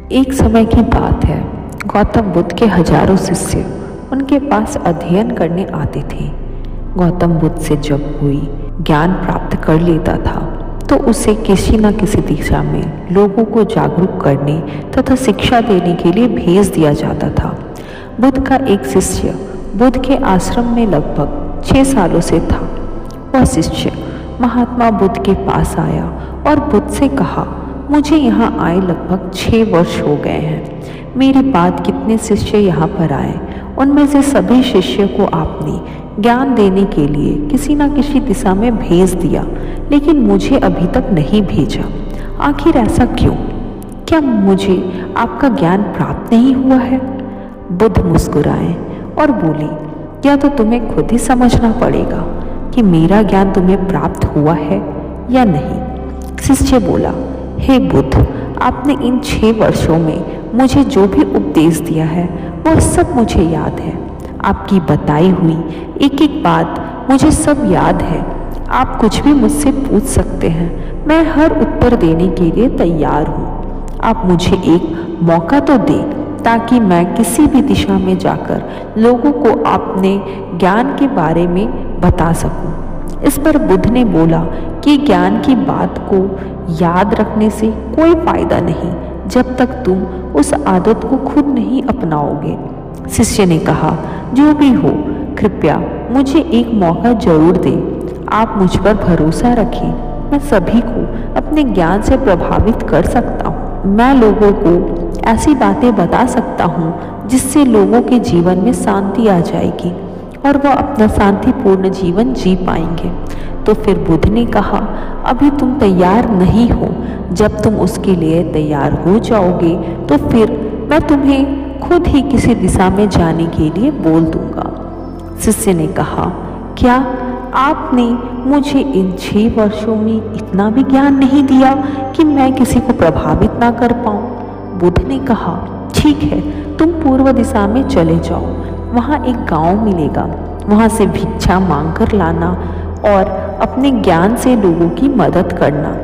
एक समय की बात है। गौतम बुद्ध के हजारों शिष्य उनके पास अध्ययन करने आते थे। गौतम बुद्ध से जब कोई ज्ञान प्राप्त कर लेता था तो उसे किसी न किसी दिशा में लोगों को जागरूक करने तथा शिक्षा देने के लिए भेज दिया जाता था। बुद्ध का एक शिष्य बुद्ध के आश्रम में लगभग 6 सालों से था। वह शिष्य महात्मा बुद्ध के पास आया और बुद्ध से कहा, मुझे यहाँ आए लगभग 6 वर्ष हो गए हैं। मेरे बाद कितने शिष्य यहाँ पर आए, उनमें से सभी शिष्य को आपने ज्ञान देने के लिए किसी न किसी दिशा में भेज दिया, लेकिन मुझे अभी तक नहीं भेजा। आखिर ऐसा क्यों? क्या मुझे आपका ज्ञान प्राप्त नहीं हुआ है? बुद्ध मुस्कुराए और बोले, या तो तुम्हें खुद ही समझना पड़ेगा कि मेरा ज्ञान तुम्हें प्राप्त हुआ है या नहीं। शिष्य बोला, हे बुद्ध, आपने इन 6 वर्षों में मुझे जो भी उपदेश दिया है वह सब मुझे याद है। आपकी बताई हुई एक एक बात मुझे सब याद है। आप कुछ भी मुझसे पूछ सकते हैं, मैं हर उत्तर देने के लिए तैयार हूँ। आप मुझे एक मौका तो दें ताकि मैं किसी भी दिशा में जाकर लोगों को अपने ज्ञान के बारे में बता सकूं। इस पर बुद्ध ने बोला कि ज्ञान की बात को याद रखने से कोई फायदा नहीं जब तक तुम उस आदत को खुद नहीं अपनाओगे। शिष्य ने कहा, जो भी हो, कृपया मुझे एक मौका जरूर दें। आप मुझ पर भरोसा रखें, मैं सभी को अपने ज्ञान से प्रभावित कर सकता हूँ। मैं लोगों को ऐसी बातें बता सकता हूँ जिससे लोगों के जीवन में शांति आ जाएगी और वह अपना शांतिपूर्ण जीवन जी पाएंगे। तो फिर बुद्ध ने कहा, अभी तुम तैयार नहीं हो। जब तुम उसके लिए तैयार हो जाओगे तो फिर मैं तुम्हें खुद ही किसी दिशा में जाने के लिए बोल दूंगा। शिष्य ने कहा, क्या आपने मुझे इन 6 वर्षों में इतना भी ज्ञान नहीं दिया कि मैं किसी को प्रभावित ना कर पाऊँ? बुद्ध ने कहा, ठीक है, तुम पूर्व दिशा में चले जाओ। वहाँ एक गांव मिलेगा, वहाँ से भिक्षा मांगकर लाना और अपने ज्ञान से लोगों की मदद करना।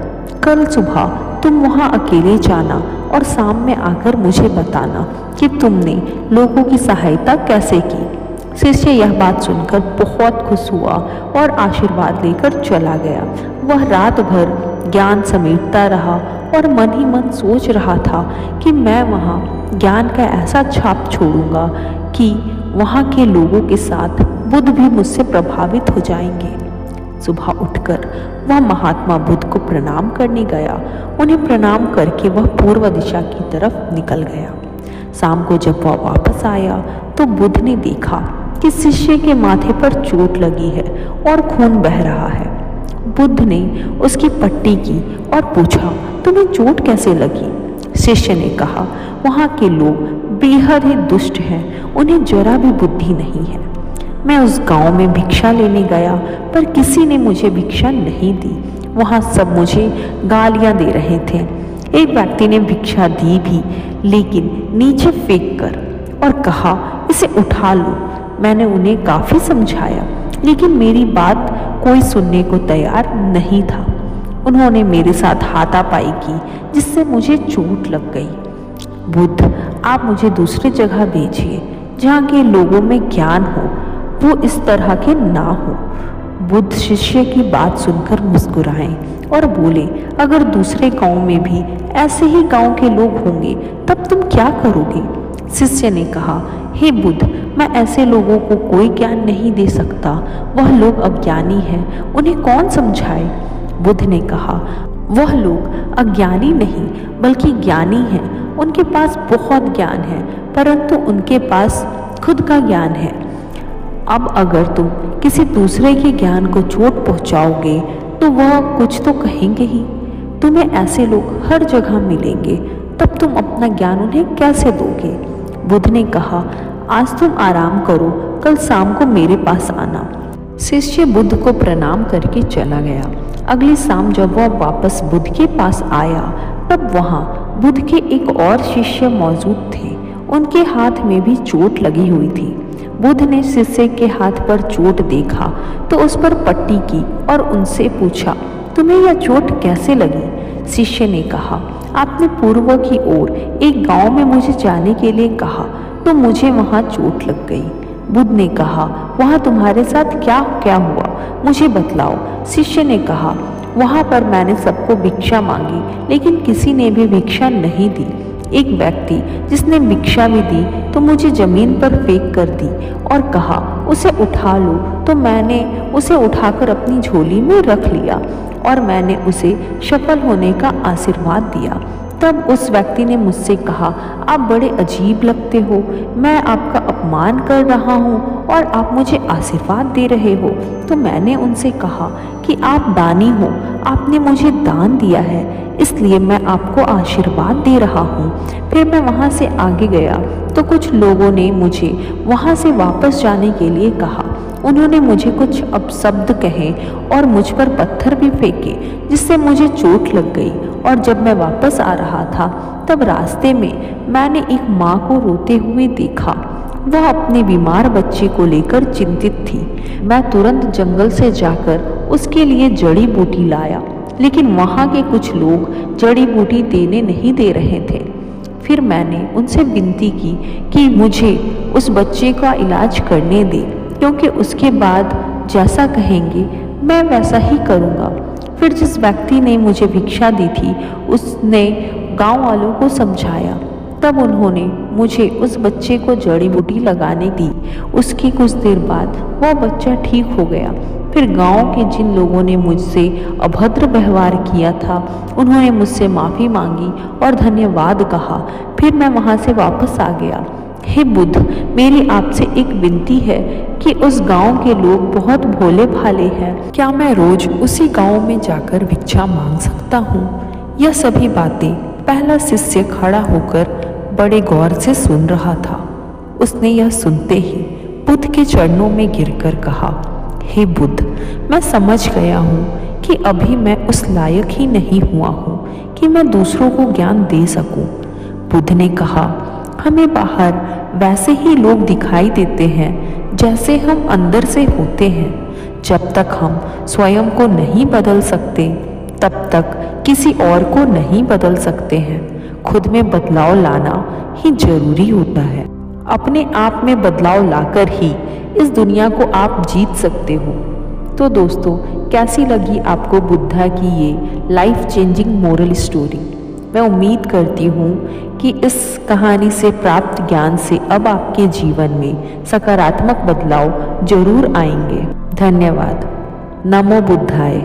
कल सुबह तुम वहाँ अकेले जाना और शाम में आकर मुझे बताना कि तुमने लोगों की सहायता कैसे की। शिष्य यह बात सुनकर बहुत खुश हुआ और आशीर्वाद लेकर चला गया। वह रात भर ज्ञान समेटता रहा और मन ही मन सोच रहा था कि मैं वहाँ ज्ञान का ऐसा छाप छोड़ूंगा कि वहाँ के लोगों के साथ बुद्ध भी मुझसे प्रभावित हो जाएंगे। सुबह उठकर वह महात्मा बुद्ध को प्रणाम करने गया। उन्हें प्रणाम करके वह पूर्व दिशा की तरफ निकल गया। शाम को जब वह वापस आया तो बुद्ध ने देखा कि शिष्य के माथे पर चोट लगी है और खून बह रहा है। बुद्ध ने उसकी पट्टी की और पूछा, तुम्हें चोट कैसे लगी? शिष्य ने कहा, वहाँ के लोग बेहद ही दुष्ट हैं, उन्हें जरा भी बुद्धि नहीं है। मैं उस गांव में भिक्षा लेने गया पर किसी ने मुझे भिक्षा नहीं दी। वहाँ सब मुझे गालियाँ दे रहे थे। एक व्यक्ति ने भिक्षा दी भी, लेकिन नीचे फेंक कर, और कहा, इसे उठा लो। मैंने उन्हें काफ़ी समझाया, लेकिन मेरी बात कोई सुनने को तैयार नहीं था। उन्होंने मेरे साथ हाथापाई की जिससे मुझे चोट लग गई। बुद्ध, आप मुझे दूसरी जगह भेजिए जहाँ के लोगों में ज्ञान हो, वो इस तरह के ना हो। बुद्ध शिष्य की बात सुनकर मुस्कुराए और बोले, अगर दूसरे गांव में भी ऐसे ही गांव के लोग होंगे तब तुम क्या करोगे? शिष्य ने कहा, हे बुद्ध, मैं ऐसे लोगों को कोई ज्ञान नहीं दे सकता। वह लोग अज्ञानी हैं, उन्हें कौन समझाए? बुद्ध ने कहा, वह लोग अज्ञानी नहीं बल्कि ज्ञानी हैं। उनके पास बहुत ज्ञान है, परंतु उनके पास खुद का ज्ञान है। अब अगर तुम किसी दूसरे के ज्ञान को चोट पहुंचाओगे तो वह कुछ तो कहेंगे ही। तुम्हें ऐसे लोग हर जगह मिलेंगे, तब तुम अपना ज्ञान उन्हें कैसे दोगे? बुद्ध ने कहा, आज तुम आराम करो, कल शाम को मेरे पास आना। शिष्य बुद्ध को प्रणाम करके चला गया। अगली शाम जब वह वापस बुद्ध के पास आया तब वहाँ बुद्ध के एक और शिष्य मौजूद थे। उनके हाथ में भी चोट लगी हुई थी। बुद्ध ने शिष्य के हाथ पर चोट देखा तो उस पर पट्टी की और उनसे पूछा, तुम्हें यह चोट कैसे लगी? शिष्य ने कहा, आपने पूर्व की ओर एक गांव में मुझे जाने के लिए कहा तो मुझे वहां चोट लग गई। बुद्ध ने कहा, वहां तुम्हारे साथ क्या क्या हुआ, मुझे बतलाओ। शिष्य ने कहा, वहां पर मैंने सबको भिक्षा मांगी लेकिन किसी ने भी भिक्षा नहीं दी। एक व्यक्ति जिसने भिक्षा भी दी तो मुझे जमीन पर फेंक कर दी और कहा, उसे उठा लो। तो मैंने उसे उठाकर अपनी झोली में रख लिया और मैंने उसे सफल होने का आशीर्वाद दिया। तब उस व्यक्ति ने मुझसे कहा, आप बड़े अजीब लगते हो, मैं आपका अपमान कर रहा हूँ और आप मुझे आशीर्वाद दे रहे हो। तो मैंने उनसे कहा कि आप दानी हो, आपने मुझे दान दिया है इसलिए मैं आपको आशीर्वाद दे रहा हूँ। फिर मैं वहाँ से आगे गया तो कुछ लोगों ने मुझे वहाँ से वापस जाने के लिए कहा। उन्होंने मुझे कुछ अपशब्द कहे और मुझ पर पत्थर भी फेंके जिससे मुझे चोट लग गई। और जब मैं वापस आ रहा था तब रास्ते में मैंने एक माँ को रोते हुए देखा। वह अपने बीमार बच्चे को लेकर चिंतित थी। मैं तुरंत जंगल से जाकर उसके लिए जड़ी बूटी लाया लेकिन वहाँ के कुछ लोग जड़ी बूटी देने नहीं दे रहे थे। फिर मैंने उनसे विनती की कि मुझे उस बच्चे का इलाज करने दे क्योंकि उसके बाद जैसा कहेंगे मैं वैसा ही करूँगा। फिर जिस व्यक्ति ने मुझे भिक्षा दी थी उसने गांव वालों को समझाया। तब उन्होंने मुझे उस बच्चे को जड़ी बूटी लगाने दी। उसकी कुछ देर बाद वह बच्चा ठीक हो गया। फिर गांव के जिन लोगों ने मुझसे अभद्र व्यवहार किया था उन्होंने मुझसे माफ़ी मांगी और धन्यवाद कहा। फिर मैं वहाँ से वापस आ गया। हे बुद्ध, मेरी आपसे एक विनती है कि उस गांव के लोग बहुत भोले भाले हैं। क्या मैं रोज उसी गांव में जाकर भिक्षा मांग सकता हूँ? यह सभी बातें पहला शिष्य खड़ा होकर बड़े गौर से सुन रहा था। उसने यह सुनते ही बुद्ध के चरणों में गिरकर कहा, हे बुद्ध, मैं समझ गया हूँ कि अभी मैं उस लायक ही नहीं हुआ हूँ कि मैं दूसरों को ज्ञान दे सकूँ। बुद्ध ने कहा, हमें बाहर वैसे ही लोग दिखाई देते हैं जैसे हम अंदर से होते हैं। जब तक हम स्वयं को नहीं बदल सकते तब तक किसी और को नहीं बदल सकते हैं। खुद में बदलाव लाना ही जरूरी होता है। अपने आप में बदलाव लाकर ही इस दुनिया को आप जीत सकते हो। तो दोस्तों, कैसी लगी आपको बुद्धा की ये लाइफ चेंजिंग मोरल स्टोरी? मैं उम्मीद करती हूँ कि इस कहानी से प्राप्त ज्ञान से अब आपके जीवन में सकारात्मक बदलाव जरूर आएंगे। धन्यवाद। नमो बुद्धाय।